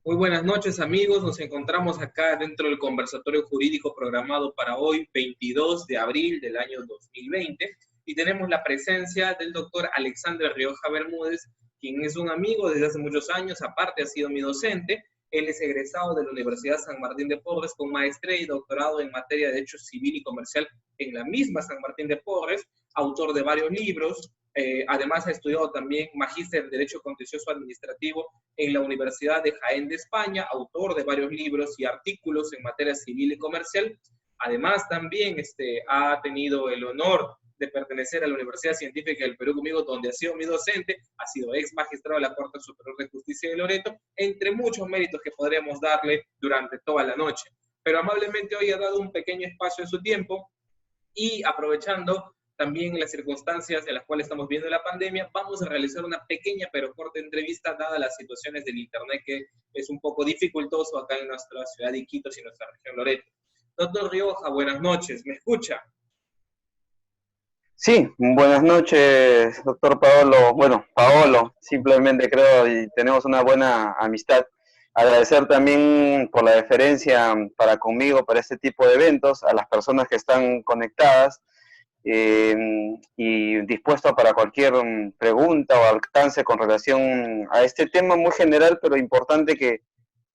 Muy buenas noches, amigos. Nos encontramos acá dentro del conversatorio jurídico programado para hoy, 22 de abril del año 2020, y tenemos la presencia del doctor Alexander Rioja Bermúdez, quien es un amigo desde hace muchos años, aparte ha sido mi docente. Él es egresado de la Universidad San Martín de Porres con maestría y doctorado en materia de Derecho Civil y Comercial en la misma San Martín de Porres, autor de varios libros. Además ha estudiado también magíster en Derecho Contencioso Administrativo en la Universidad de Jaén de España, autor de varios libros y artículos en materia civil y comercial. Además, también ha tenido el honor de pertenecer a la Universidad Científica del Perú conmigo, donde ha sido mi docente, ha sido ex magistrado de la Corte Superior de Justicia de Loreto, entre muchos méritos que podremos darle durante toda la noche. Pero amablemente hoy ha dado un pequeño espacio en su tiempo y aprovechando también las circunstancias en las cuales estamos viendo la pandemia, vamos a realizar una pequeña pero corta entrevista dadas las situaciones del Internet que es un poco dificultoso acá en nuestra ciudad de Iquitos y nuestra región Loreto. Doctor Rioja, buenas noches, ¿me escucha? Sí, buenas noches, doctor Paolo. Bueno, Paolo, simplemente creo y tenemos una buena amistad. Agradecer también por la deferencia para conmigo, para este tipo de eventos, a las personas que están conectadas eh, y dispuesto para cualquier pregunta o alcance con relación a este tema muy general, pero importante que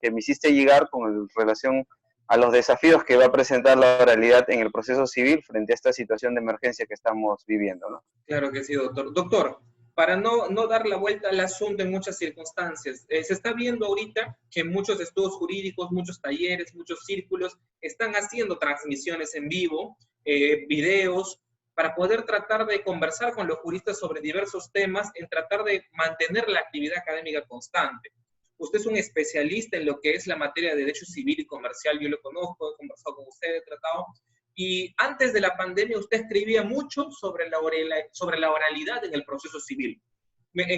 me hiciste llegar con relación a los desafíos que va a presentar la oralidad en el proceso civil frente a esta situación de emergencia que estamos viviendo, ¿no? Claro que sí, doctor. Doctor, para no dar la vuelta al asunto en muchas circunstancias, se está viendo ahorita que muchos estudios jurídicos, muchos talleres, muchos círculos están haciendo transmisiones en vivo, videos, para poder tratar de conversar con los juristas sobre diversos temas, en tratar de mantener la actividad académica constante. Usted es un especialista en lo que es la materia de derecho civil y comercial, yo lo conozco, he conversado con usted, he tratado, y antes de la pandemia usted escribía mucho sobre la oralidad en el proceso civil.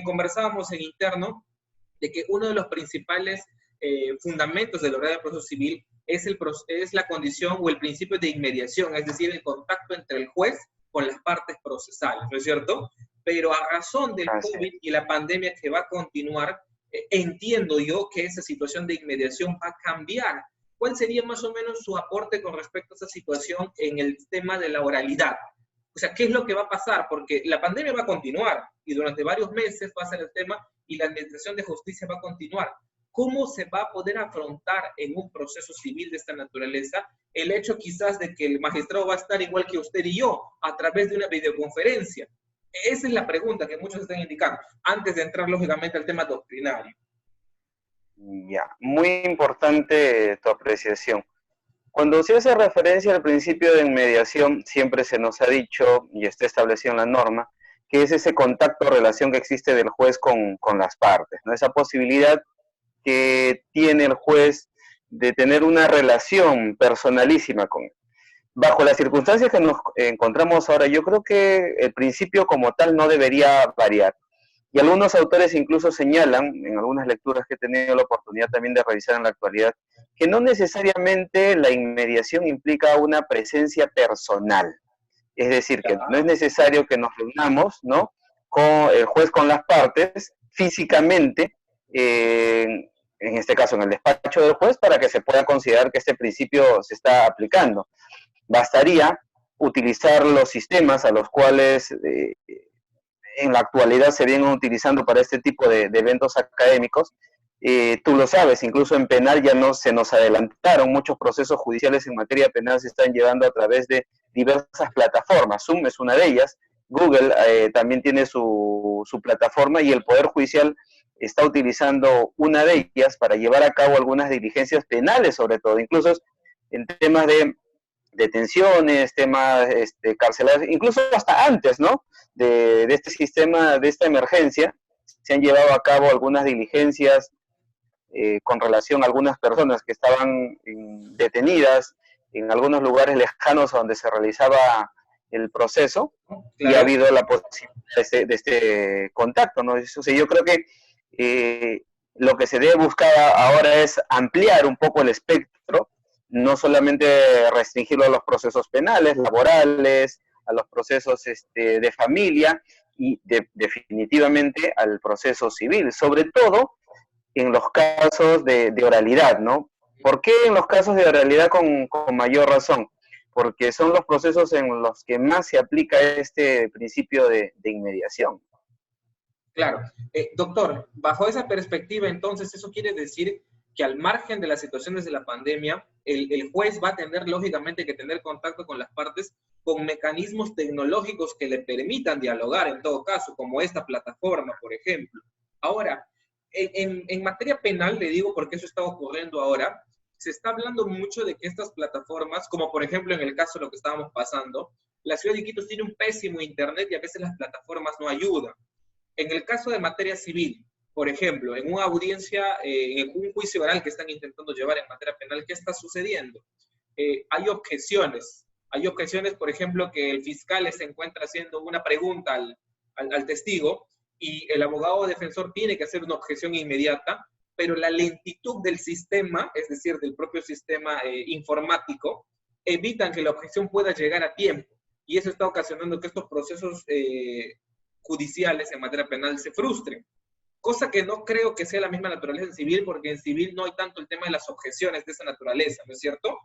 Conversábamos en interno de que uno de los principales fundamentos de la oralidad del proceso civil es la condición o el principio de inmediación, es decir, el contacto entre el juez con las partes procesales, ¿no es cierto? Pero a razón del COVID y la pandemia que va a continuar, entiendo yo que esa situación de inmediación va a cambiar. ¿Cuál sería más o menos su aporte con respecto a esa situación en el tema de la oralidad? O sea, ¿qué es lo que va a pasar? Porque la pandemia va a continuar y durante varios meses va a ser el tema y la administración de justicia va a continuar. ¿Cómo se va a poder afrontar en un proceso civil de esta naturaleza el hecho quizás de que el magistrado va a estar igual que usted y yo a través de una videoconferencia? Esa es la pregunta que muchos están indicando, antes de entrar lógicamente al tema doctrinario. Ya, muy importante tu apreciación. Cuando se hace referencia al principio de inmediación, siempre se nos ha dicho, y está establecido en la norma, que es ese contacto o relación que existe del juez con las partes, ¿no? Esa posibilidad que tiene el juez de tener una relación personalísima con él. Bajo las circunstancias que nos encontramos ahora, yo creo que el principio como tal no debería variar. Y algunos autores incluso señalan, en algunas lecturas que he tenido la oportunidad también de revisar en la actualidad, que no necesariamente la inmediación implica una presencia personal. Es decir, que no es necesario que nos reunamos, ¿no?, con el juez con las partes físicamente, en este caso en el despacho del juez, para que se pueda considerar que este principio se está aplicando. Bastaría utilizar los sistemas a los cuales en la actualidad se vienen utilizando para este tipo de eventos académicos. Tú lo sabes, incluso en penal ya no se nos adelantaron muchos procesos judiciales en materia penal, se están llevando a través de diversas plataformas. Zoom es una de ellas, Google también tiene su plataforma y el Poder Judicial está utilizando una de ellas para llevar a cabo algunas diligencias penales, sobre todo, incluso en temas de detenciones, temas carcelarios, incluso hasta antes, ¿no?, de este sistema, de esta emergencia, se han llevado a cabo algunas diligencias con relación a algunas personas que estaban detenidas en algunos lugares lejanos donde se realizaba el proceso, Claro. Y ha habido la posibilidad de este contacto, ¿no? O sea, yo creo que lo que se debe buscar ahora es ampliar un poco el espectro, no solamente restringirlo a los procesos penales, laborales, a los procesos de familia y definitivamente al proceso civil. Sobre todo, en los casos de oralidad, ¿no? ¿Por qué en los casos de oralidad con mayor razón? Porque son los procesos en los que más se aplica este principio de inmediación. Claro. Doctor, bajo esa perspectiva, entonces, eso quiere decir que al margen de las situaciones de la pandemia, el juez va a tener, lógicamente, que tener contacto con las partes con mecanismos tecnológicos que le permitan dialogar, en todo caso, como esta plataforma, por ejemplo. Ahora, en materia penal, le digo porque eso está ocurriendo ahora, se está hablando mucho de que estas plataformas, como por ejemplo en el caso de lo que estábamos pasando, la ciudad de Iquitos tiene un pésimo internet y a veces las plataformas no ayudan. En el caso de materia civil, por ejemplo, en una audiencia, en un juicio oral que están intentando llevar en materia penal, ¿qué está sucediendo? Hay objeciones. Hay objeciones, por ejemplo, que el fiscal se encuentra haciendo una pregunta al testigo y el abogado defensor tiene que hacer una objeción inmediata, pero la lentitud del sistema, es decir, del propio sistema informático, evitan que la objeción pueda llegar a tiempo. Y eso está ocasionando que estos procesos judiciales en materia penal se frustren. Cosa que no creo que sea la misma naturaleza en civil, porque en civil no hay tanto el tema de las objeciones de esa naturaleza, ¿no es cierto?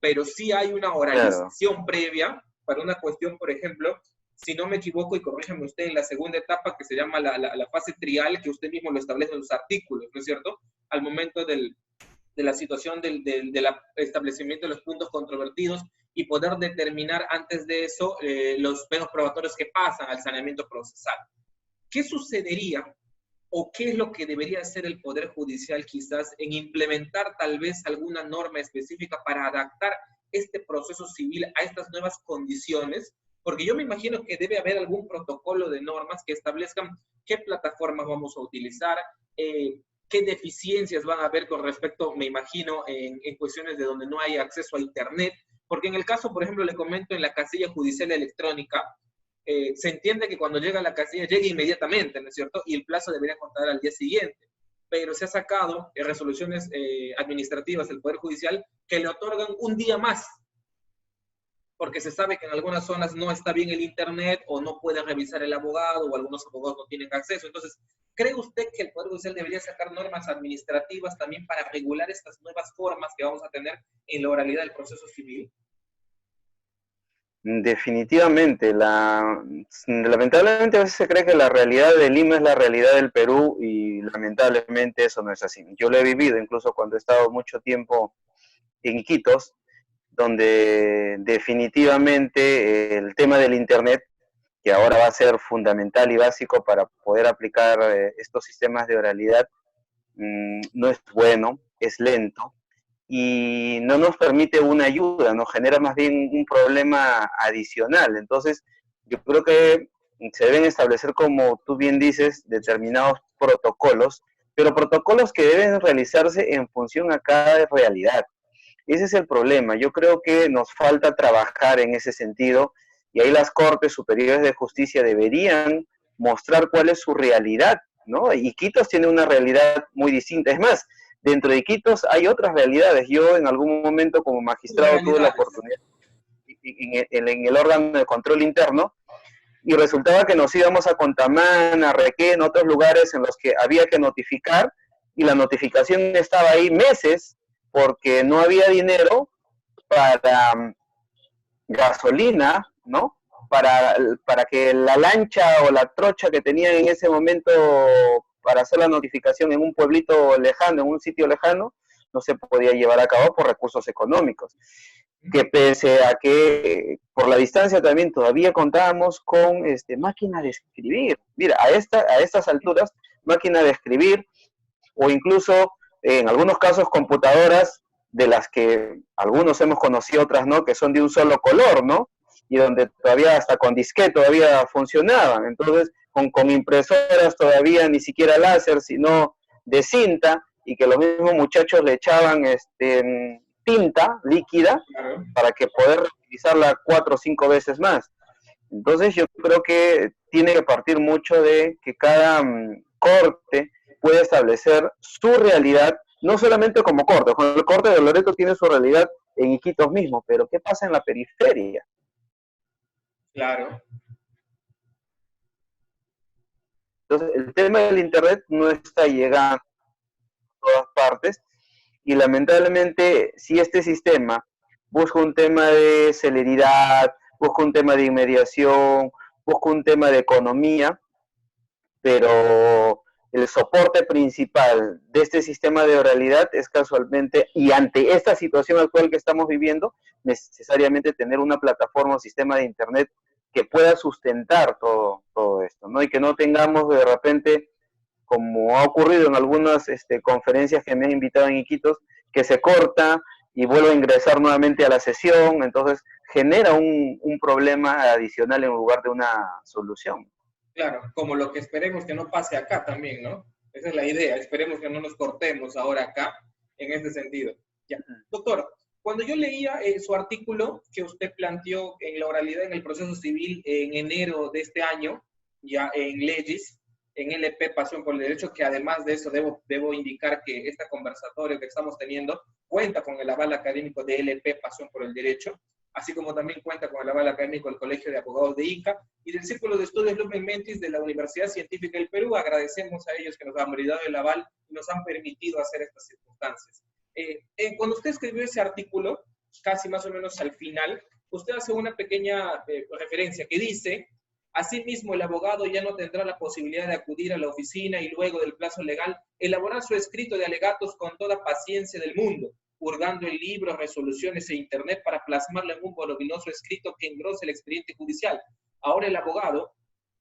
Pero sí hay una oralización claro. Previa para una cuestión, por ejemplo, si no me equivoco, y corrígeme usted, en la segunda etapa que se llama la fase trial, que usted mismo lo establece en los artículos, ¿no es cierto? Al momento de la situación del establecimiento de los puntos controvertidos y poder determinar antes de eso los medios probatorios que pasan al saneamiento procesal. ¿Qué sucedería o qué es lo que debería hacer el Poder Judicial quizás en implementar tal vez alguna norma específica para adaptar este proceso civil a estas nuevas condiciones? Porque yo me imagino que debe haber algún protocolo de normas que establezcan qué plataformas vamos a utilizar, qué deficiencias van a haber con respecto, me imagino, en cuestiones de donde no hay acceso a Internet. Porque en el caso, por ejemplo, le comento en la casilla judicial electrónica, se entiende que cuando llega a la casilla llegue inmediatamente, ¿no es cierto? Y el plazo debería contar al día siguiente. Pero se ha sacado resoluciones administrativas del Poder Judicial que le otorgan un día más, porque se sabe que en algunas zonas no está bien el Internet o no puede revisar el abogado o algunos abogados no tienen acceso. Entonces, ¿cree usted que el Poder Judicial debería sacar normas administrativas también para regular estas nuevas formas que vamos a tener en la oralidad del proceso civil? Definitivamente, lamentablemente a veces se cree que la realidad de Lima es la realidad del Perú y lamentablemente eso no es así. Yo lo he vivido incluso cuando he estado mucho tiempo en Iquitos, donde definitivamente el tema del Internet, que ahora va a ser fundamental y básico para poder aplicar estos sistemas de oralidad, no es bueno, es lento, y no nos permite una ayuda, nos genera más bien un problema adicional. Entonces, yo creo que se deben establecer, como tú bien dices, determinados protocolos, pero protocolos que deben realizarse en función a cada realidad. Ese es el problema. Yo creo que nos falta trabajar en ese sentido y ahí las Cortes Superiores de Justicia deberían mostrar cuál es su realidad, ¿no? Iquitos tiene una realidad muy distinta. Es más, dentro de Iquitos hay otras realidades. Yo en algún momento como magistrado tuve la oportunidad en el órgano de control interno y resultaba que nos íbamos a Contamán, a Requén, otros lugares en los que había que notificar y la notificación estaba ahí meses porque no había dinero para gasolina, ¿no? Para que la lancha o la trocha que tenían en ese momento para hacer la notificación en un pueblito lejano, en un sitio lejano, no se podía llevar a cabo por recursos económicos. Que pese a que por la distancia también todavía contábamos con máquina de escribir. Mira, a estas alturas, máquina de escribir o incluso en algunos casos computadoras de las que algunos hemos conocido, otras no, que son de un solo color, ¿no? Y donde todavía hasta con disquete todavía funcionaban. Entonces, con impresoras todavía ni siquiera láser, sino de cinta, y que los mismos muchachos le echaban tinta líquida para que poder utilizarla 4 o 5 veces más. Entonces yo creo que tiene que partir mucho de que cada corte puede establecer su realidad, no solamente como corte. El corte de Loreto tiene su realidad en Iquitos mismo, pero ¿qué pasa en la periferia? Claro. Entonces el tema del Internet no está llegando partes, y lamentablemente si este sistema busca un tema de celeridad, busca un tema de inmediación, busca un tema de economía, pero el soporte principal de este sistema de oralidad es casualmente, y ante esta situación actual que estamos viviendo, necesariamente tener una plataforma o sistema de internet que pueda sustentar todo esto, ¿no? Y que no tengamos de repente, como ha ocurrido en algunas conferencias que me han invitado en Iquitos, que se corta y vuelve a ingresar nuevamente a la sesión, entonces genera un problema adicional en lugar de una solución. Claro, como lo que esperemos que no pase acá también, ¿no? Esa es la idea, esperemos que no nos cortemos ahora acá en este sentido. Ya. Doctor, cuando yo leía su artículo que usted planteó en la oralidad en el proceso civil en enero de este año, ya en Legis, en LP Pasión por el Derecho, que además de eso debo indicar que este conversatorio que estamos teniendo cuenta con el aval académico de LP Pasión por el Derecho, así como también cuenta con el aval académico del Colegio de Abogados de ICA y del Círculo de Estudios Lumen Mentis de la Universidad Científica del Perú. Agradecemos a ellos que nos han brindado el aval y nos han permitido hacer estas circunstancias. Cuando usted escribió ese artículo, casi más o menos al final, usted hace una pequeña referencia que dice: asimismo, el abogado ya no tendrá la posibilidad de acudir a la oficina y luego del plazo legal elaborar su escrito de alegatos con toda paciencia del mundo, hurgando en libros, resoluciones e internet para plasmarlo en un voluminoso escrito que engrose el expediente judicial. Ahora el abogado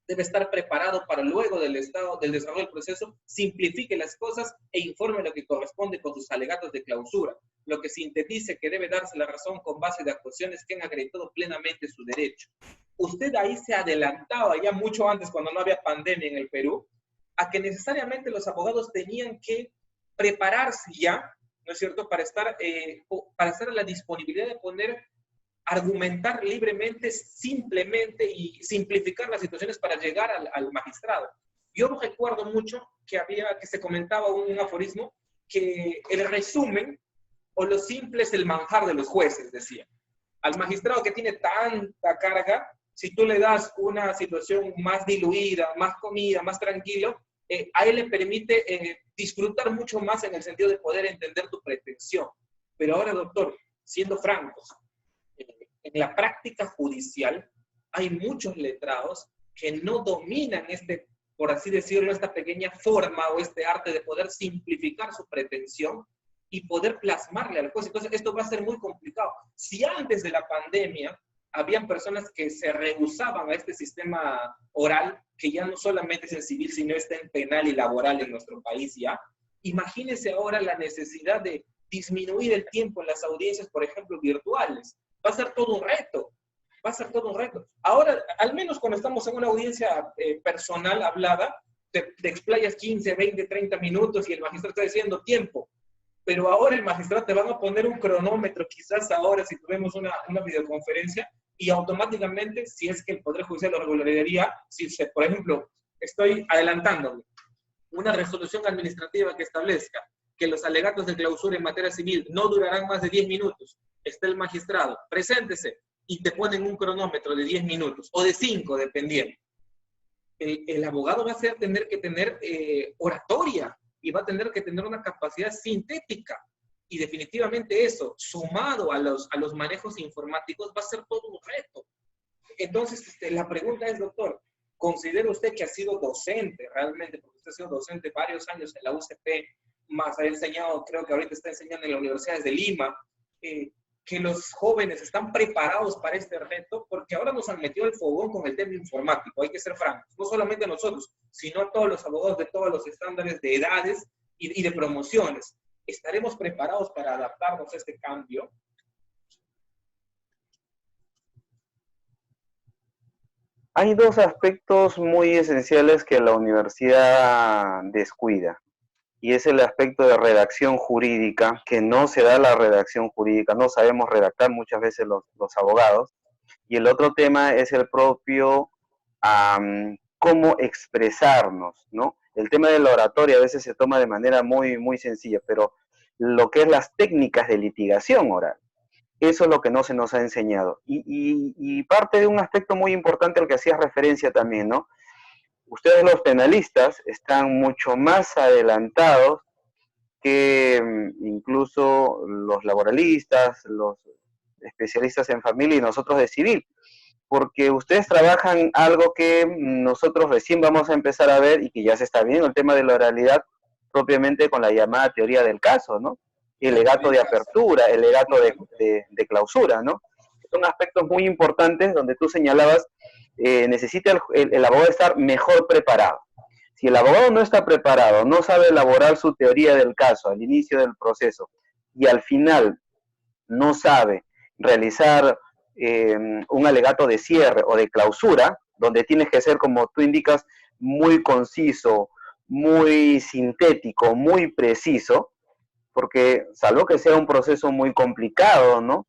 debe estar preparado para luego del desarrollo del proceso, simplifique las cosas e informe lo que corresponde con sus alegatos de clausura, lo que sintetice que debe darse la razón con base de actuaciones que han acreditado plenamente su derecho. Usted ahí se adelantaba ya mucho antes, cuando no había pandemia en el Perú, a que necesariamente los abogados tenían que prepararse ya, ¿no es cierto?, para estar a la disponibilidad de poder argumentar libremente, simplemente y simplificar las situaciones para llegar al magistrado. Yo recuerdo mucho que se comentaba un aforismo que el resumen o lo simple es el manjar de los jueces, decía. Al magistrado que tiene tanta carga, si tú le das una situación más diluida, más comida, más tranquilo, a él le permite disfrutar mucho más en el sentido de poder entender tu pretensión. Pero ahora, doctor, siendo francos, en la práctica judicial hay muchos letrados que no dominan por así decirlo, esta pequeña forma o este arte de poder simplificar su pretensión y poder plasmarle al juez. Entonces, esto va a ser muy complicado. Si antes de la pandemia habían personas que se rehusaban a este sistema oral, que ya no solamente es en civil, sino está en penal y laboral en nuestro país ya, imagínense ahora la necesidad de disminuir el tiempo en las audiencias, por ejemplo, virtuales. Va a ser todo un reto. Va a ser todo un reto. Ahora, al menos cuando estamos en una audiencia personal hablada, te explayas 15, 20, 30 minutos y el magistrado está diciendo tiempo. Pero ahora el magistrado te van a poner un cronómetro, quizás ahora si tuvimos una videoconferencia, y automáticamente, si es que el Poder Judicial lo regularía, por ejemplo, estoy adelantándome, una resolución administrativa que establezca que los alegatos de clausura en materia civil no durarán más de 10 minutos, está el magistrado, preséntese, y te ponen un cronómetro de 10 minutos, o de 5, dependiendo. El abogado va a tener que tener oratoria, y va a tener que tener una capacidad sintética. Y definitivamente eso, sumado a los manejos informáticos, va a ser todo un reto. Entonces, la pregunta es, doctor, ¿considera usted que ha sido docente realmente? Porque usted ha sido docente varios años en la UCP, más ha enseñado, creo que ahorita está enseñando en las universidades de Lima, que los jóvenes están preparados para este reto, porque ahora nos han metido el fogón con el tema informático, hay que ser francos, no solamente nosotros, sino a todos los abogados de todos los estándares de edades y de promociones. ¿Estaremos preparados para adaptarnos a este cambio? Hay dos aspectos muy esenciales que la universidad descuida. Y es el aspecto de redacción jurídica, que no se da la redacción jurídica, no sabemos redactar muchas veces los abogados. Y el otro tema es el propio cómo expresarnos, ¿no? El tema de la oratoria a veces se toma de manera muy, muy sencilla, pero lo que es las técnicas de litigación oral, eso es lo que no se nos ha enseñado. Y parte de un aspecto muy importante al que hacías referencia también, ¿no? Ustedes los penalistas están mucho más adelantados que incluso los laboralistas, los especialistas en familia y nosotros de civil, porque ustedes trabajan algo que nosotros recién vamos a empezar a ver y que ya se está viendo, el tema de la oralidad propiamente con la llamada teoría del caso, ¿no? El legato de apertura, el legato de clausura, ¿no? Son aspectos muy importantes donde tú señalabas, necesita el abogado estar mejor preparado. Si el abogado no está preparado, no sabe elaborar su teoría del caso al inicio del proceso y al final no sabe realizar un alegato de cierre o de clausura, donde tienes que ser, como tú indicas, muy conciso, muy sintético, muy preciso, porque salvo que sea un proceso muy complicado, ¿no?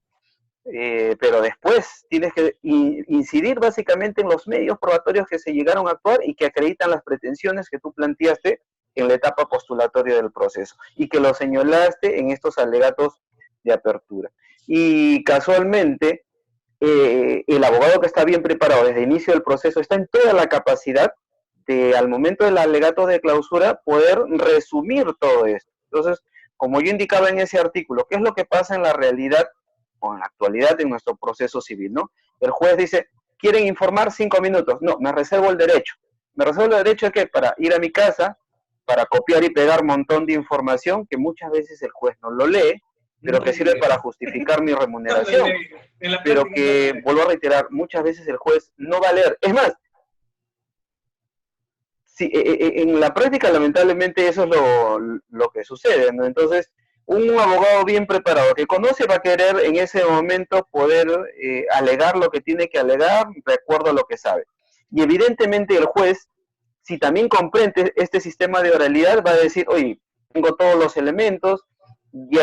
Pero después tienes que incidir básicamente en los medios probatorios que se llegaron a actuar y que acreditan las pretensiones que tú planteaste en la etapa postulatoria del proceso y que lo señalaste en estos alegatos de apertura. Y casualmente, el abogado que está bien preparado desde el inicio del proceso está en toda la capacidad de, al momento del alegato de clausura, poder resumir todo esto. Entonces, como yo indicaba en ese artículo, ¿qué es lo que pasa en la realidad o en la actualidad en nuestro proceso civil, ¿no? El juez dice, ¿quieren informar 5 minutos? No, me reservo el derecho. ¿Me reservo el derecho de qué? Para ir a mi casa, para copiar y pegar un montón de información que muchas veces el juez no lo lee, pero que sirve para justificar mi remuneración. Pero que, vuelvo a reiterar, muchas veces el juez no va a leer. Es más, sí, en la práctica lamentablemente eso es lo que sucede, ¿no? Entonces, un abogado bien preparado que conoce va a querer en ese momento poder alegar lo que tiene que alegar de acuerdo a lo que sabe. Y evidentemente el juez, si también comprende este sistema de oralidad, va a decir, oye, tengo todos los elementos, ya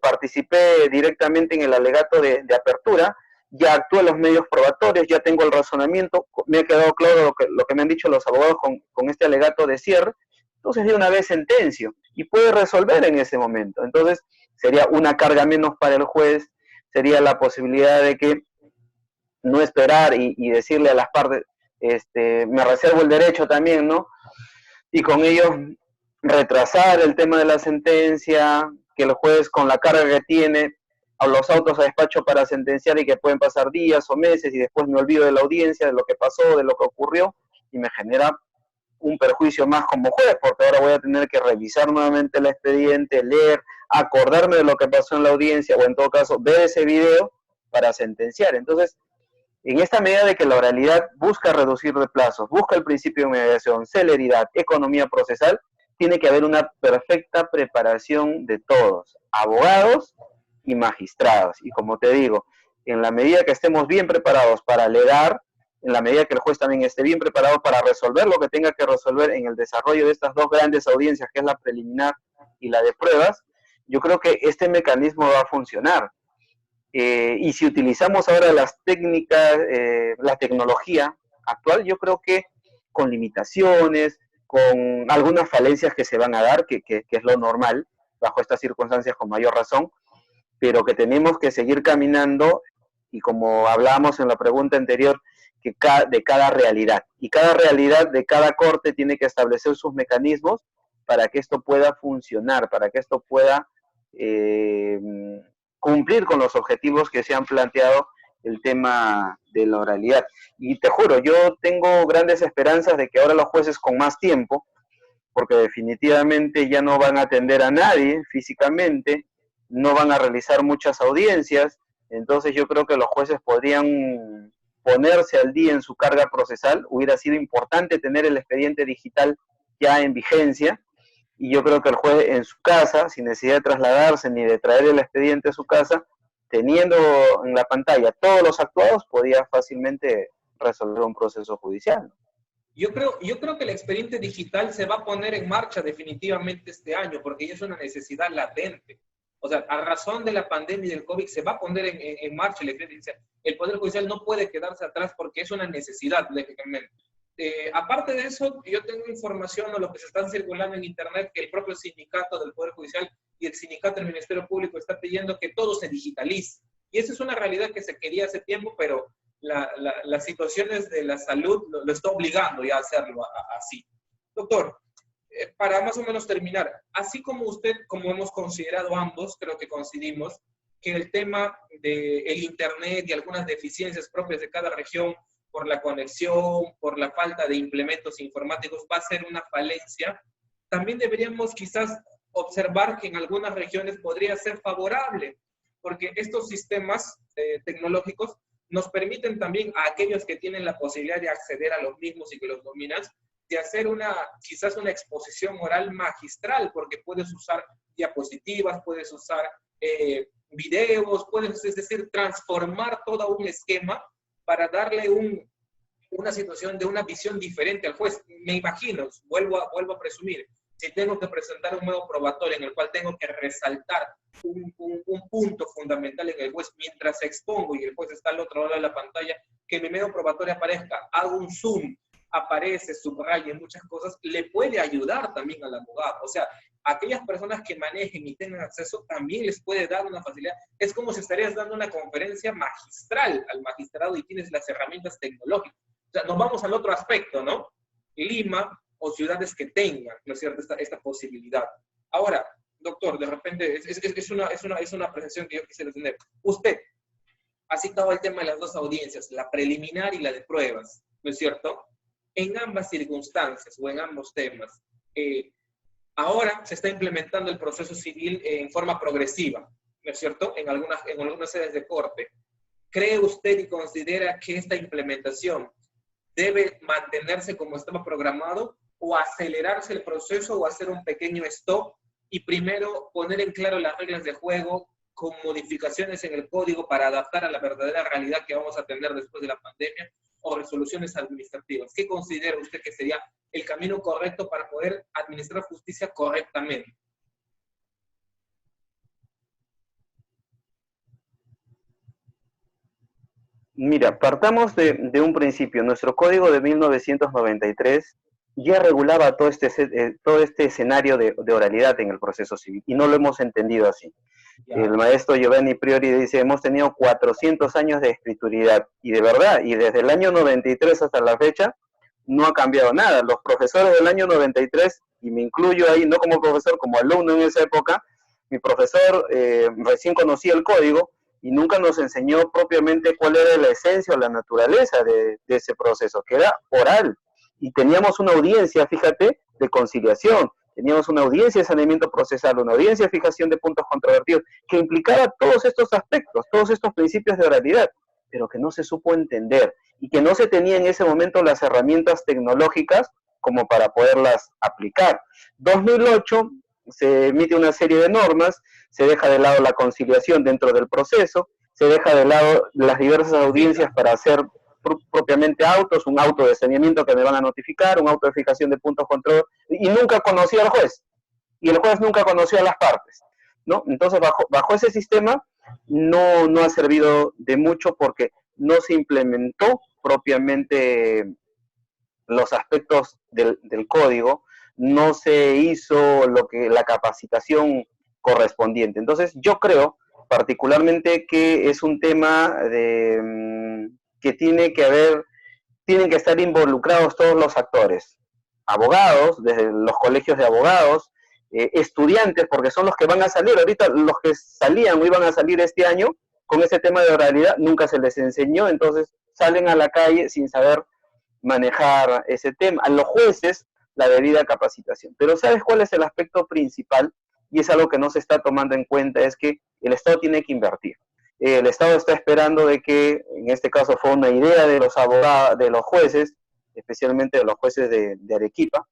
participé directamente en el alegato de apertura, ya actué en los medios probatorios, ya tengo el razonamiento, me ha quedado claro lo que me han dicho los abogados con este alegato de cierre, entonces de una vez sentencio y puede resolver en ese momento. Entonces sería una carga menos para el juez, sería la posibilidad de que no esperar y decirle a las partes, me reservo el derecho también, ¿no? Y con ello retrasar el tema de la sentencia, que el juez con la carga que tiene a los autos a despacho para sentenciar y que pueden pasar días o meses y después me olvido de la audiencia, de lo que pasó, de lo que ocurrió y me genera un perjuicio más como juez, porque ahora voy a tener que revisar nuevamente el expediente, leer, acordarme de lo que pasó en la audiencia o en todo caso ver ese video para sentenciar. Entonces, en esta medida de que la oralidad busca reducir de plazos, busca el principio de mediación, celeridad, economía procesal, tiene que haber una perfecta preparación de todos, abogados y magistrados. Y como te digo, en la medida que estemos bien preparados para alegar, en la medida que el juez también esté bien preparado para resolver lo que tenga que resolver en el desarrollo de estas dos grandes audiencias, que es la preliminar y la de pruebas, yo creo que este mecanismo va a funcionar. Y si utilizamos ahora las técnicas, la tecnología actual, yo creo que con limitaciones, con algunas falencias que se van a dar, que es lo normal, bajo estas circunstancias con mayor razón, pero que tenemos que seguir caminando, y como hablábamos en la pregunta anterior, que de cada realidad. Y cada realidad de cada corte tiene que establecer sus mecanismos para que esto pueda funcionar, para que esto pueda cumplir con los objetivos que se han planteado el tema de la oralidad. Y te juro, yo tengo grandes esperanzas de que ahora los jueces con más tiempo, porque definitivamente ya no van a atender a nadie físicamente, no van a realizar muchas audiencias, entonces yo creo que los jueces podrían ponerse al día en su carga procesal. Hubiera sido importante tener el expediente digital ya en vigencia, y yo creo que el juez en su casa, sin necesidad de trasladarse ni de traer el expediente a su casa, teniendo en la pantalla todos los actuados, podía fácilmente resolver un proceso judicial. Yo creo que el expediente digital se va a poner en marcha definitivamente este año, porque ya es una necesidad latente. O sea, a razón de la pandemia y del COVID, se va a poner en marcha el expediente judicial. El Poder Judicial no puede quedarse atrás porque es una necesidad, lógicamente. Aparte de eso, yo tengo información o lo que se está circulando en Internet, que el propio sindicato del Poder Judicial y el sindicato del Ministerio Público está pidiendo que todo se digitalice. Y esa es una realidad que se quería hace tiempo, pero las situaciones de la salud lo está obligando ya a hacerlo así. Doctor, para más o menos terminar, así como usted, como hemos considerado ambos, creo que coincidimos, que el tema del Internet y algunas deficiencias propias de cada región por la conexión, por la falta de implementos informáticos, va a ser una falencia, también deberíamos quizás observar que en algunas regiones podría ser favorable, porque estos sistemas tecnológicos nos permiten también a aquellos que tienen la posibilidad de acceder a los mismos y que los dominan, de hacer quizás una exposición oral magistral, porque puedes usar diapositivas, puedes usar videos, puedes, es decir, transformar todo un esquema para darle una situación de una visión diferente al juez. Me imagino, vuelvo a presumir, si tengo que presentar un nuevo probatorio en el cual tengo que resaltar un punto fundamental en el juez mientras expongo y el juez está al otro lado de la pantalla, que mi medio probatorio aparezca, hago un zoom, aparece, subraya muchas cosas, le puede ayudar también al abogado. O sea, aquellas personas que manejen y tengan acceso también les puede dar una facilidad. Es como si estarías dando una conferencia magistral al magistrado y tienes las herramientas tecnológicas. O sea, nos vamos al otro aspecto, ¿no? Lima o ciudades que tengan, ¿no es cierto?, esta posibilidad. Ahora, doctor, de repente, es una apreciación que yo quisiera tener. Usted ha citado el tema de las dos audiencias, la preliminar y la de pruebas, ¿no es cierto? En ambas circunstancias o en ambos temas, ahora se está implementando el proceso civil en forma progresiva, ¿no es cierto?, en algunas sedes de corte. ¿Cree usted y considera que esta implementación debe mantenerse como estaba programado o acelerarse el proceso o hacer un pequeño stop y primero poner en claro las reglas de juego con modificaciones en el código para adaptar a la verdadera realidad que vamos a tener después de la pandemia, o resoluciones administrativas? ¿Qué considera usted que sería el camino correcto para poder administrar justicia correctamente? Mira, partamos de un principio. Nuestro código de 1993 ya regulaba todo este escenario de oralidad en el proceso civil, y no lo hemos entendido así. Ya. El maestro Giovanni Priori dice, hemos tenido 400 años de escrituridad, y de verdad, y desde el año 93 hasta la fecha, no ha cambiado nada. Los profesores del año 93, y me incluyo ahí, no como profesor, como alumno en esa época, mi profesor recién conocía el código, y nunca nos enseñó propiamente cuál era la esencia o la naturaleza de ese proceso, que era oral. Y teníamos una audiencia, fíjate, de conciliación, teníamos una audiencia de saneamiento procesal, una audiencia de fijación de puntos controvertidos, que implicaba todos estos aspectos, todos estos principios de oralidad, pero que no se supo entender y que no se tenía en ese momento las herramientas tecnológicas como para poderlas aplicar. 2008 se emite una serie de normas, se deja de lado la conciliación dentro del proceso, se deja de lado las diversas audiencias para hacer propiamente autos, un auto de saneamiento que me van a notificar, un auto de fijación de puntos control, y nunca conocí al juez, y el juez nunca conoció a las partes, ¿no? Entonces, bajo ese sistema, no ha servido de mucho porque no se implementó propiamente los aspectos del código, no se hizo la capacitación correspondiente. Entonces, yo creo particularmente que es un tema que tienen que estar involucrados todos los actores, abogados, desde los colegios de abogados, estudiantes, porque son los que van a salir. Ahorita los que salían o iban a salir este año con ese tema de oralidad nunca se les enseñó, entonces salen a la calle sin saber manejar ese tema. A los jueces la debida capacitación. Pero ¿sabes cuál es el aspecto principal? Y es algo que no se está tomando en cuenta, es que el Estado tiene que invertir. El Estado está esperando de que, en este caso fue una idea de los abogados, de los jueces, especialmente de los jueces de Arequipa,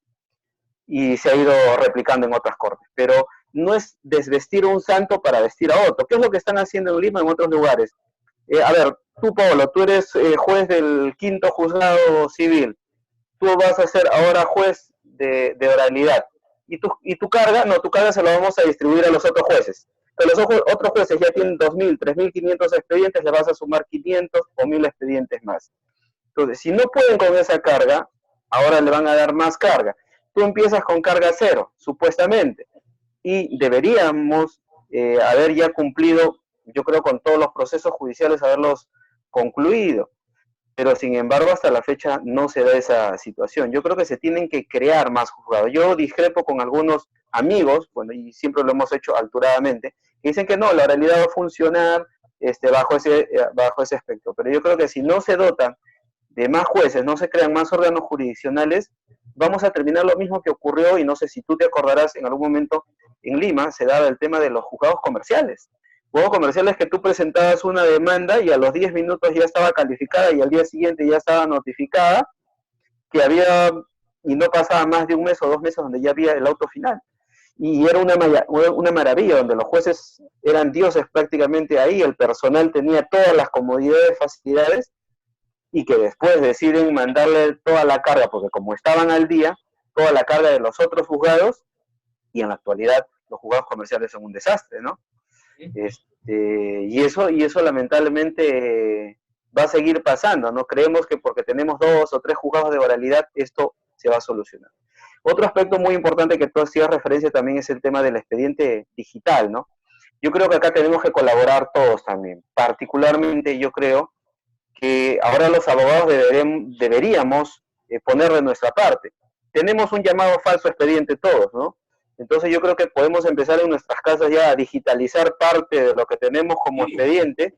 y se ha ido replicando en otras cortes. Pero no es desvestir a un santo para vestir a otro. ¿Qué es lo que están haciendo en Lima y en otros lugares? A ver, tú, Pablo, tú eres juez del 5º juzgado civil. Tú vas a ser ahora juez de oralidad. Y tu carga, no, tu carga se la vamos a distribuir a los otros jueces. Pero los otros jueces ya tienen 2.000, 3.500 expedientes, le vas a sumar 500 o 1.000 expedientes más. Entonces, si no pueden con esa carga, ahora le van a dar más carga. Tú empiezas con carga cero, supuestamente. Y deberíamos haber ya cumplido, yo creo, con todos los procesos judiciales, haberlos concluido. pero sin embargo hasta la fecha no se da esa situación. Yo creo que se tienen que crear más juzgados. Yo discrepo con algunos amigos, bueno, y siempre lo hemos hecho alturadamente, que dicen que no, la realidad va a funcionar bajo ese aspecto. Pero yo creo que si no se dotan de más jueces, no se crean más órganos jurisdiccionales, vamos a terminar lo mismo que ocurrió, y no sé si tú te acordarás, en algún momento en Lima se daba el tema de los juzgados comerciales. Juzgados comerciales que tú presentabas una demanda y a los 10 minutos ya estaba calificada y al día siguiente ya estaba notificada, que había, y no pasaba más de un mes o 2 meses donde ya había el auto final. Y era una maravilla, donde los jueces eran dioses prácticamente ahí, el personal tenía todas las comodidades, facilidades, y que después deciden mandarle toda la carga, porque como estaban al día, toda la carga de los otros juzgados, y en la actualidad los juzgados comerciales son un desastre, ¿no? Y eso lamentablemente va a seguir pasando, ¿no? Creemos que porque tenemos 2 o 3 juzgados de oralidad, esto se va a solucionar. Otro aspecto muy importante que tú hacías referencia también es el tema del expediente digital, ¿no? Yo creo que acá tenemos que colaborar todos también. Particularmente yo creo que ahora los abogados deberíamos poner de nuestra parte. Tenemos un llamado falso expediente todos, ¿no? Entonces yo creo que podemos empezar en nuestras casas ya a digitalizar parte de lo que tenemos como expediente,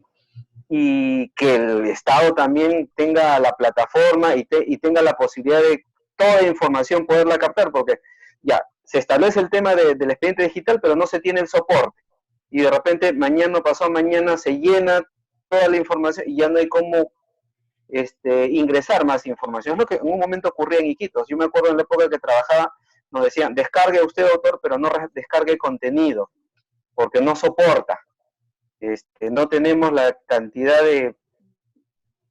y que el Estado también tenga la plataforma y tenga la posibilidad de toda información poderla captar, porque ya se establece el tema del expediente digital, pero no se tiene el soporte. Y de repente mañana, pasado mañana, se llena toda la información y ya no hay cómo ingresar más información. Es lo que en un momento ocurría en Iquitos. Yo me acuerdo en la época que trabajaba, nos decían, descargue usted, autor, pero no descargue contenido, porque no soporta. No tenemos la cantidad de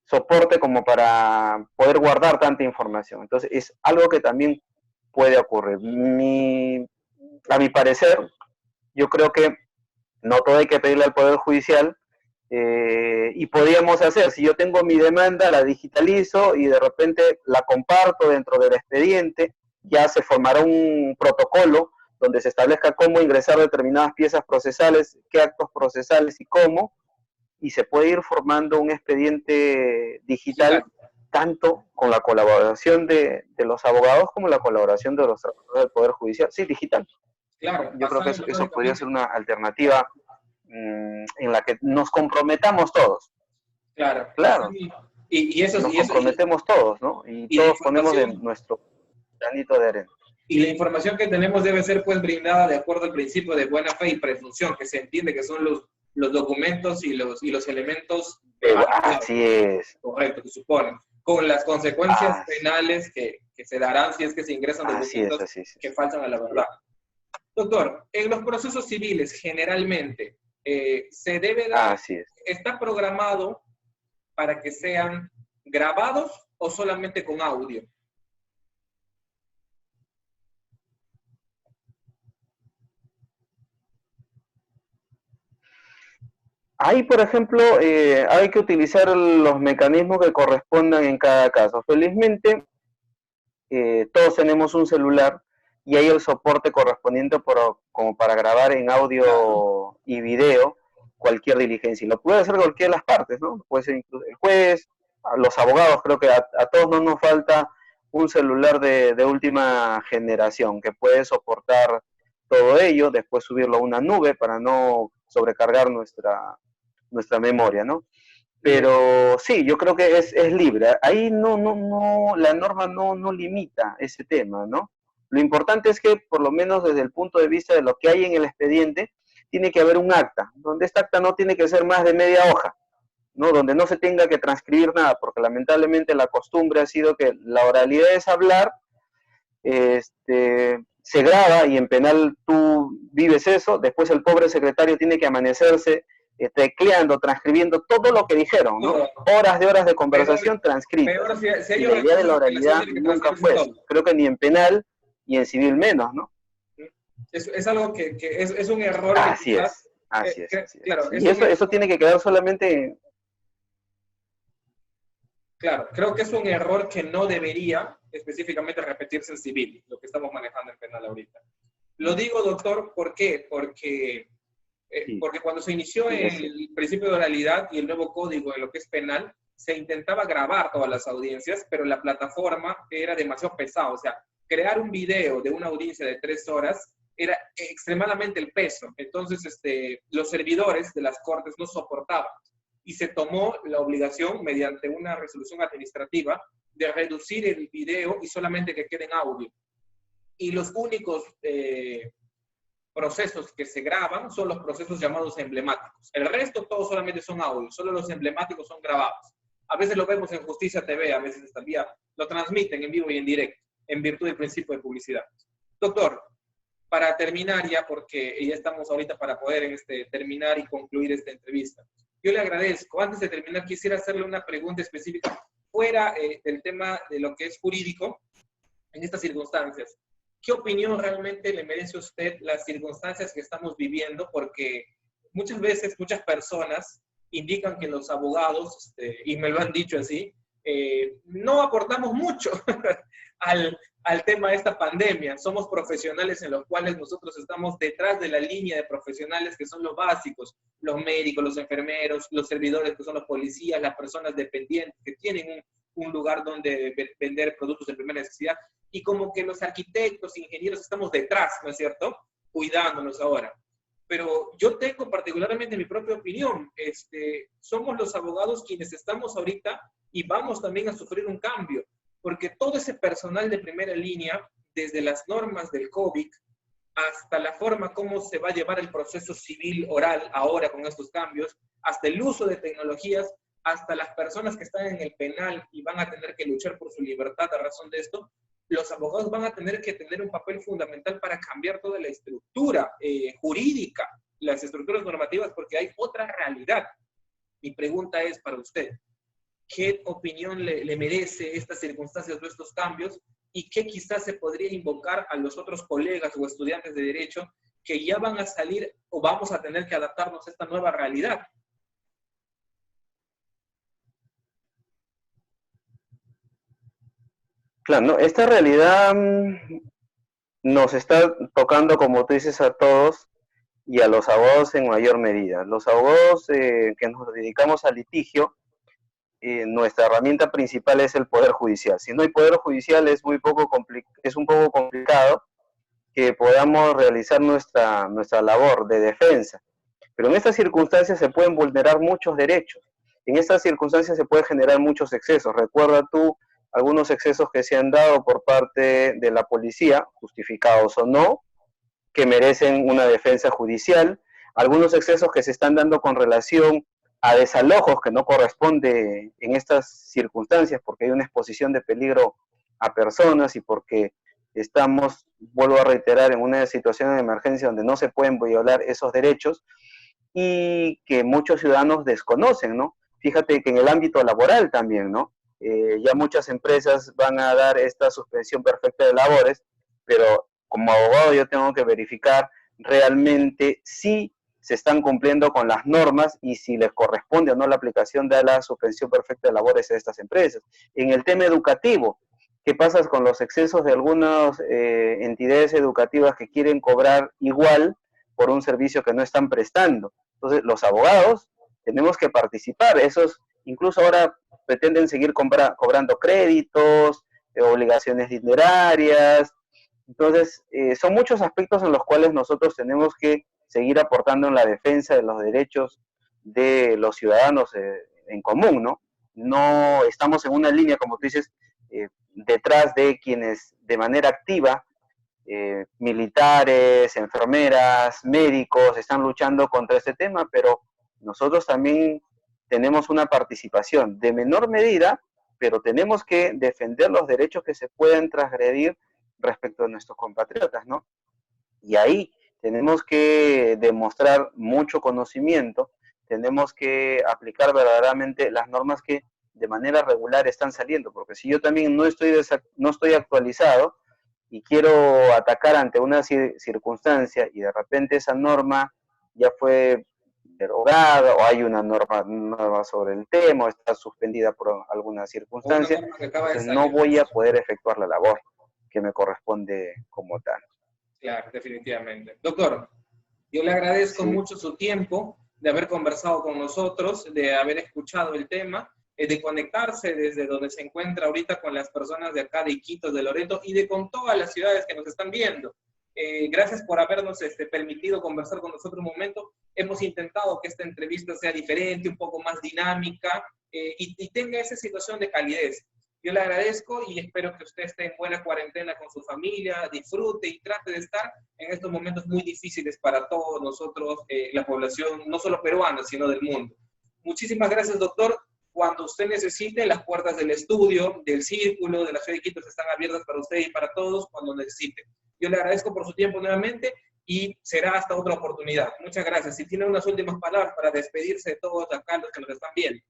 soporte como para poder guardar tanta información. Entonces, es algo que también puede ocurrir. A mi parecer, yo creo que no todo hay que pedirle al Poder Judicial, y podríamos hacer, si yo tengo mi demanda, la digitalizo y de repente la comparto dentro del expediente, ya se formará un protocolo donde se establezca cómo ingresar determinadas piezas procesales, qué actos procesales y cómo, y se puede ir formando un expediente digital, tanto con la colaboración de los abogados como la colaboración de los trabajadores del Poder Judicial. Sí, digital. Claro, yo creo que eso podría ser una alternativa en la que nos comprometamos todos. Claro. Claro. Nos comprometemos todos, ¿no? Y todos ponemos de nuestro granito de arena. Y la información que tenemos debe ser pues brindada de acuerdo al principio de buena fe y presunción, que se entiende que son los documentos y los elementos así es. Correcto, que suponen, con las consecuencias penales que se darán si es que se ingresan documentos que faltan a la verdad. Doctor, en los procesos civiles generalmente se debe dar, ¿está programado para que sean grabados o solamente con audio? Ahí, por ejemplo, hay que utilizar los mecanismos que correspondan en cada caso. Felizmente, todos tenemos un celular y hay el soporte correspondiente como para grabar en audio y video cualquier diligencia. Y lo puede hacer cualquiera de las partes, ¿no? Puede ser incluso el juez, los abogados. Creo que a todos no nos falta un celular de última generación que puede soportar todo ello, después subirlo a una nube para no sobrecargar nuestra memoria, ¿no? Pero sí, yo creo que es libre. Ahí la norma no limita ese tema, ¿no? Lo importante es que, por lo menos desde el punto de vista de lo que hay en el expediente, tiene que haber un acta, donde esta acta no tiene que ser más de media hoja, ¿no? Donde no se tenga que transcribir nada, porque lamentablemente la costumbre ha sido que la oralidad es hablar, se graba y en penal tú vives eso, después el pobre secretario tiene que amanecerse tecleando, transcribiendo todo lo que dijeron, ¿no? Horas de conversación transcritas. Y la idea de la oralidad nunca fue eso. Creo que ni en penal y en civil menos, ¿no? Es algo que es un error. Así es. Claro, y eso tiene que quedar solamente... Claro, creo que es un error que no debería específicamente repetirse en civil, lo que estamos manejando en penal ahorita. Lo digo, doctor, ¿por qué? Porque cuando se inició el principio de oralidad y el nuevo código de lo que es penal, se intentaba grabar todas las audiencias, pero la plataforma era demasiado pesada. O sea, crear un video de una audiencia de 3 horas era extremadamente el peso. Entonces, los servidores de las cortes no soportaban. Y se tomó la obligación, mediante una resolución administrativa, de reducir el video y solamente que quede en audio. Y los únicos procesos que se graban son los procesos llamados emblemáticos. El resto todos solamente son audio, solo los emblemáticos son grabados. A veces lo vemos en Justicia TV, a veces también lo transmiten en vivo y en directo, en virtud del principio de publicidad. Doctor, para terminar ya, porque ya estamos ahorita para poder terminar y concluir esta entrevista, yo le agradezco. Antes de terminar, quisiera hacerle una pregunta específica fuera del tema de lo que es jurídico en estas circunstancias. ¿Qué opinión realmente le merece a usted las circunstancias que estamos viviendo? Porque muchas veces, muchas personas indican que los abogados, y me lo han dicho así, no aportamos mucho al tema de esta pandemia. Somos profesionales en los cuales nosotros estamos detrás de la línea de profesionales que son los básicos, los médicos, los enfermeros, los servidores que son los policías, las personas dependientes que tienen un lugar donde vender productos de primera necesidad, y como que los arquitectos, ingenieros estamos detrás, ¿no es cierto? Cuidándonos ahora. Pero yo tengo particularmente mi propia opinión. Somos los abogados quienes estamos ahorita y vamos también a sufrir un cambio, porque todo ese personal de primera línea, desde las normas del COVID hasta la forma como se va a llevar el proceso civil oral ahora con estos cambios, hasta el uso de tecnologías, hasta las personas que están en el penal y van a tener que luchar por su libertad a razón de esto, los abogados van a tener que tener un papel fundamental para cambiar toda la estructura jurídica, las estructuras normativas, porque hay otra realidad. Mi pregunta es para usted, ¿qué opinión le merece estas circunstancias o estos cambios? ¿Y qué quizás se podría invocar a los otros colegas o estudiantes de Derecho que ya van a salir o vamos a tener que adaptarnos a esta nueva realidad? Claro, ¿no? Esta realidad nos está tocando, como tú dices, a todos y a los abogados en mayor medida. Los abogados que nos dedicamos al litigio, nuestra herramienta principal es el Poder Judicial. Si no hay Poder Judicial es un poco complicado que podamos realizar nuestra labor de defensa. Pero en estas circunstancias se pueden vulnerar muchos derechos. En estas circunstancias se pueden generar muchos excesos. Recuerda tú algunos excesos que se han dado por parte de la policía, justificados o no, que merecen una defensa judicial. Algunos excesos que se están dando con relación a desalojos que no corresponde en estas circunstancias porque hay una exposición de peligro a personas y porque estamos, vuelvo a reiterar, en una situación de emergencia donde no se pueden violar esos derechos y que muchos ciudadanos desconocen, ¿no? Fíjate que en el ámbito laboral también, ¿no? Ya muchas empresas van a dar esta suspensión perfecta de labores, pero como abogado yo tengo que verificar realmente si se están cumpliendo con las normas y si les corresponde o no la aplicación de la suspensión perfecta de labores a estas empresas. En el tema educativo, ¿qué pasa con los excesos de algunas entidades educativas que quieren cobrar igual por un servicio que no están prestando? Entonces, los abogados tenemos que participar. Esos, incluso ahora pretenden seguir cobrando créditos, obligaciones dinerarias. Entonces, son muchos aspectos en los cuales nosotros tenemos que seguir aportando en la defensa de los derechos de los ciudadanos en común, ¿no? No estamos en una línea, como tú dices, detrás de quienes de manera activa, militares, enfermeras, médicos, están luchando contra este tema, pero nosotros también tenemos una participación de menor medida, pero tenemos que defender los derechos que se pueden transgredir respecto a nuestros compatriotas, ¿no? Y ahí tenemos que demostrar mucho conocimiento, tenemos que aplicar verdaderamente las normas que de manera regular están saliendo, porque si yo también no estoy actualizado y quiero atacar ante una circunstancia y de repente esa norma ya fue derogada o hay una norma nueva sobre el tema o está suspendida por alguna circunstancia, entonces no voy a poder efectuar la labor que me corresponde como tal. Claro, definitivamente. Doctor, yo le agradezco mucho su tiempo, de haber conversado con nosotros, de haber escuchado el tema de conectarse desde donde se encuentra ahorita con las personas de acá de Iquitos, de Loreto y de con todas las ciudades que nos están viendo. Gracias por habernos permitido conversar con nosotros un momento. Hemos intentado que esta entrevista sea diferente, un poco más dinámica y tenga esa situación de calidez. Yo le agradezco y espero que usted esté en buena cuarentena con su familia, disfrute y trate de estar en estos momentos muy difíciles para todos nosotros, la población, no solo peruana, sino del mundo. Muchísimas gracias, doctor. Cuando usted necesite, las puertas del estudio, del círculo, de la ciudad de Iquitos están abiertas para usted y para todos cuando necesite. Yo le agradezco por su tiempo nuevamente y será hasta otra oportunidad. Muchas gracias. Si tiene unas últimas palabras para despedirse de todos acá los que nos están viendo.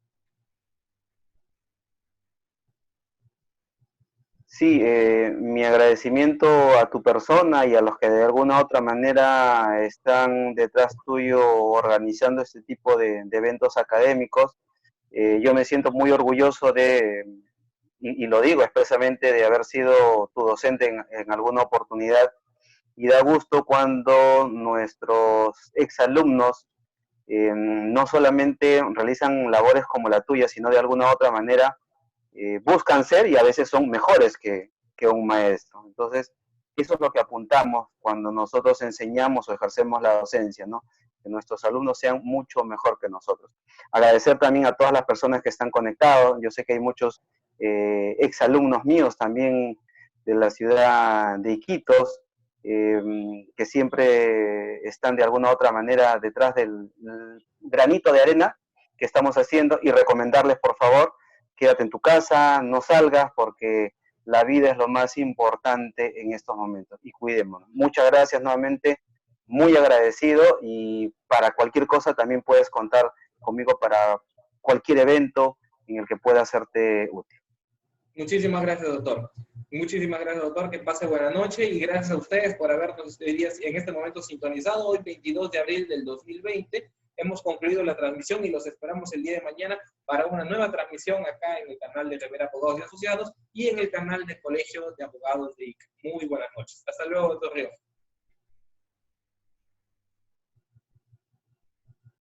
Sí, mi agradecimiento a tu persona y a los que de alguna u otra manera están detrás tuyo organizando este tipo de eventos académicos. Yo me siento muy orgulloso y lo digo expresamente, de haber sido tu docente en alguna oportunidad, y da gusto cuando nuestros exalumnos no solamente realizan labores como la tuya, sino de alguna u otra manera buscan ser y a veces son mejores que un maestro. Entonces, eso es lo que apuntamos cuando nosotros enseñamos o ejercemos la docencia, ¿no? Que nuestros alumnos sean mucho mejor que nosotros. Agradecer también a todas las personas que están conectados. Yo sé que hay muchos exalumnos míos también de la ciudad de Iquitos, que siempre están de alguna u otra manera detrás del granito de arena que estamos haciendo, y recomendarles, por favor, quédate en tu casa, no salgas, porque la vida es lo más importante en estos momentos, y cuidémonos. Muchas gracias nuevamente, muy agradecido, y para cualquier cosa también puedes contar conmigo para cualquier evento en el que pueda hacerte útil. Muchísimas gracias, doctor. Muchísimas gracias, doctor. Que pase buena noche y gracias a ustedes por habernos en este momento sintonizado. Hoy, 22 de abril del 2020, hemos concluido la transmisión y los esperamos el día de mañana para una nueva transmisión acá en el canal de Rivera Abogados y Asociados y en el canal de Colegio de Abogados de ICA. Muy buenas noches. Hasta luego, doctor Ríos.